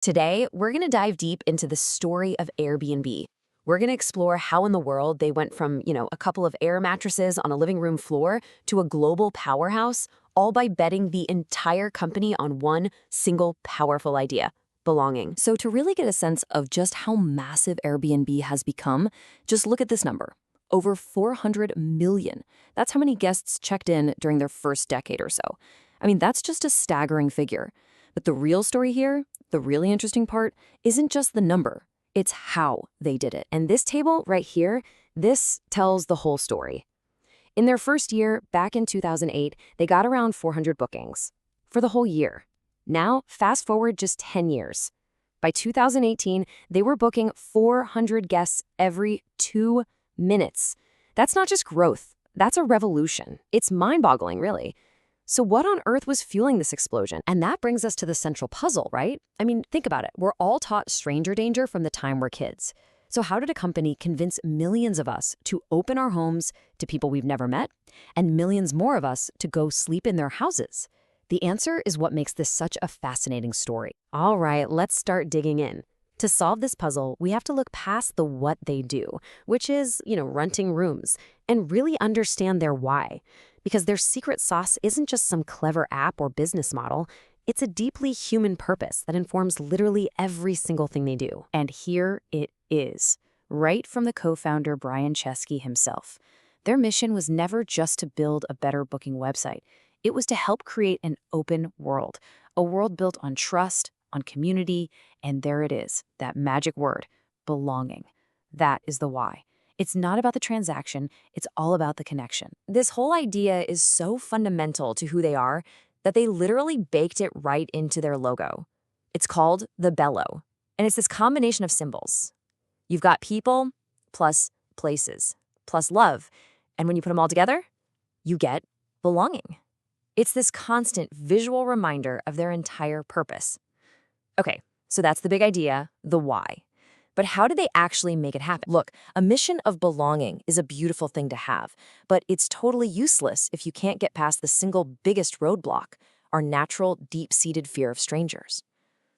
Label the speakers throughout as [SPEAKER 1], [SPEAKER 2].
[SPEAKER 1] Today, we're going to dive deep into the story of Airbnb. We're going to explore how in the world they went from, a couple of air mattresses on a living room floor to a global powerhouse, all by betting the entire company on one single powerful idea: belonging. So to really get a sense of just how massive Airbnb has become, just look at this number. Over 400 million. That's how many guests checked in during their first decade or so. I mean, that's just a staggering figure. But the real story here, the really interesting part, isn't just the number. It's how they did it. And this table right here, this tells the whole story. In their first year, back in 2008, they got around 400 bookings for the whole year. Now, fast forward just 10 years. By 2018, they were booking 400 guests every 2 minutes. That's not just growth. That's a revolution. It's mind-boggling, really. So what on earth was fueling this explosion? And that brings us to the central puzzle, right? I mean, think about it. We're all taught stranger danger from the time we're kids. So how did a company convince millions of us to open our homes to people we've never met, and millions more of us to go sleep in their houses? The answer is what makes this such a fascinating story. All right, let's start digging in. To solve this puzzle, we have to look past the what they do, which is, renting rooms, and really understand their why. Because their secret sauce isn't just some clever app or business model. It's a deeply human purpose that informs literally every single thing they do. And here it is, right from the co-founder Brian Chesky himself. Their mission was never just to build a better booking website. It was to help create an open world, a world built on trust, on community, and there it is, that magic word, belonging. That is the why. It's not about the transaction, it's all about the connection. This whole idea is so fundamental to who they are that they literally baked it right into their logo. It's called the bellow, and it's this combination of symbols. You've got people plus places plus love, and when you put them all together, you get belonging. It's this constant visual reminder of their entire purpose. Okay, so that's the big idea, the why. But how do they actually make it happen? Look, a mission of belonging is a beautiful thing to have, but it's totally useless if you can't get past the single biggest roadblock, our natural, deep-seated fear of strangers.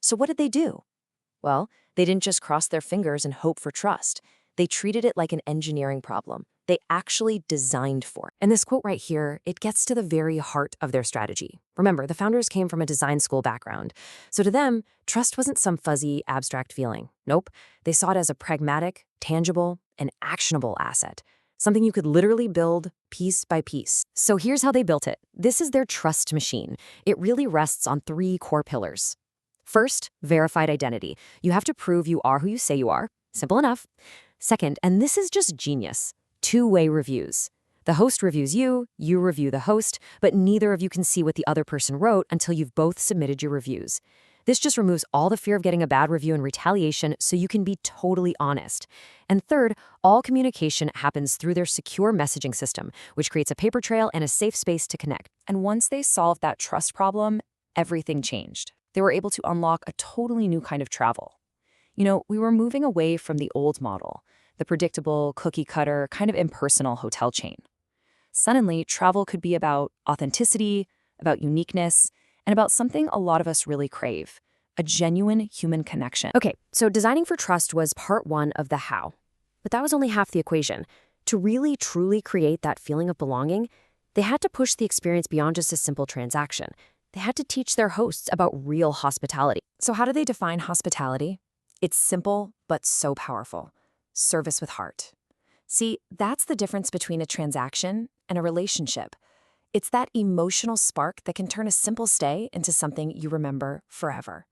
[SPEAKER 1] So what did they do? Well, they didn't just cross their fingers and hope for trust. They treated it like an engineering problem. They actually designed for it. And this quote right here, it gets to the very heart of their strategy. Remember, the founders came from a design school background. So to them, trust wasn't some fuzzy, abstract feeling. Nope. They saw it as a pragmatic, tangible, and actionable asset. Something you could literally build piece by piece. So here's how they built it. This is their trust machine. It really rests on 3 core pillars. First, verified identity. You have to prove you are who you say you are. Simple enough. Second, and this is just genius, 2-way reviews. The host reviews you, you review the host, but neither of you can see what the other person wrote until you've both submitted your reviews. This just removes all the fear of getting a bad review and retaliation so you can be totally honest. And third, all communication happens through their secure messaging system, which creates a paper trail and a safe space to connect. And once they solved that trust problem, everything changed. They were able to unlock a totally new kind of travel. We were moving away from the old model, the predictable, cookie-cutter, kind of impersonal hotel chain. Suddenly, travel could be about authenticity, about uniqueness, and about something a lot of us really crave, a genuine human connection. Okay, so designing for trust was part 1 of the how. But that was only half the equation. To really, truly create that feeling of belonging, they had to push the experience beyond just a simple transaction. They had to teach their hosts about real hospitality. So how do they define hospitality? It's simple, but so powerful. Service with heart. See, that's the difference between a transaction and a relationship. It's that emotional spark that can turn a simple stay into something you remember forever.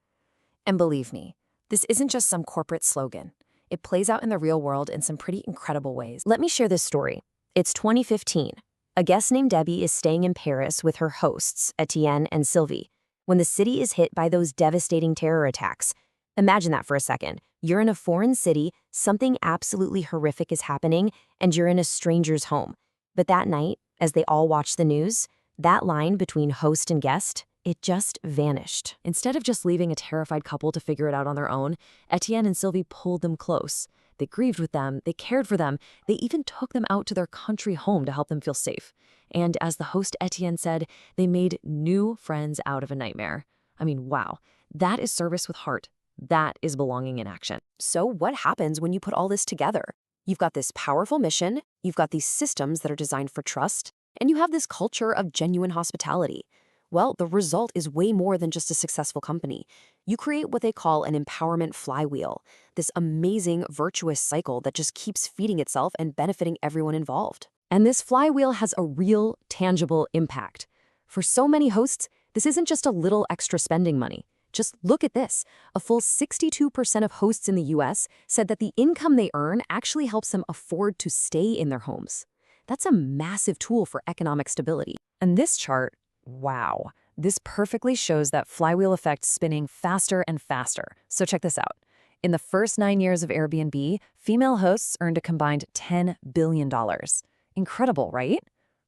[SPEAKER 1] And believe me, this isn't just some corporate slogan. It plays out in the real world in some pretty incredible ways. Let me share this story. It's 2015. A guest named Debbie is staying in Paris with her hosts, Etienne and Sylvie, when the city is hit by those devastating terror attacks. Imagine that for a second. You're in a foreign city, something absolutely horrific is happening, and you're in a stranger's home. But that night, as they all watch the news, that line between host and guest, it just vanished. Instead of just leaving a terrified couple to figure it out on their own, Etienne and Sylvie pulled them close. They grieved with them, they cared for them, they even took them out to their country home to help them feel safe. And as the host Etienne said, they made new friends out of a nightmare. I mean, wow, that is service with heart.
[SPEAKER 2] That is belonging in action.
[SPEAKER 1] So what happens when you put all this together? You've got this powerful mission, you've got these systems that are designed for trust, and you have this culture of genuine hospitality. Well, the result is way more than just a successful company. You create what they call an empowerment flywheel, this amazing virtuous cycle that just keeps feeding itself and benefiting everyone involved. And this flywheel has a real, tangible impact. For so many hosts, this isn't just a little extra spending money. Just look at this. A full 62% of hosts in the US said that the income they earn actually helps them afford to stay in their homes. That's a massive tool for economic stability.
[SPEAKER 2] And this chart, wow, this perfectly shows that flywheel effect spinning faster and faster. So check this out. In the first 9 years of Airbnb, female hosts earned a combined $10 billion. Incredible, right?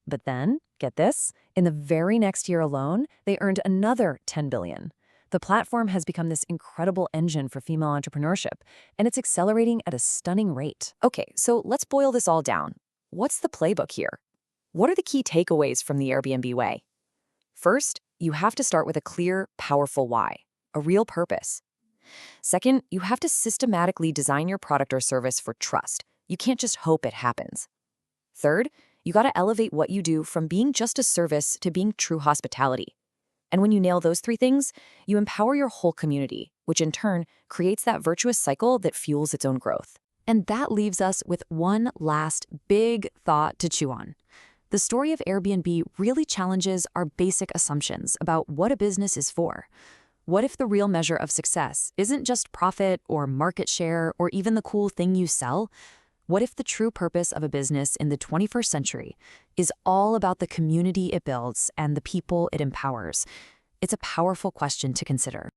[SPEAKER 2] But then, get this, in the very next year alone, they earned another $10 billion. The platform has become this incredible engine for female entrepreneurship, and it's accelerating at a stunning rate.
[SPEAKER 1] Okay, so let's boil this all down. What's the playbook here? What are the key takeaways from the Airbnb way? First, you have to start with a clear, powerful why, a real purpose. Second, you have to systematically design your product or service for trust. You can't just hope it happens. Third, you got to elevate what you do from being just a service to being true hospitality. And when you nail those three things, you empower your whole community, which in turn creates that virtuous cycle that fuels its own growth. And that leaves us with one last big thought to chew on. The story of Airbnb really challenges our basic assumptions about what a business is for. What if the real measure of success isn't just profit or market share or even the cool thing you sell? What if the true purpose of a business in the 21st century is all about the community it builds and the people it empowers? It's a powerful question to consider.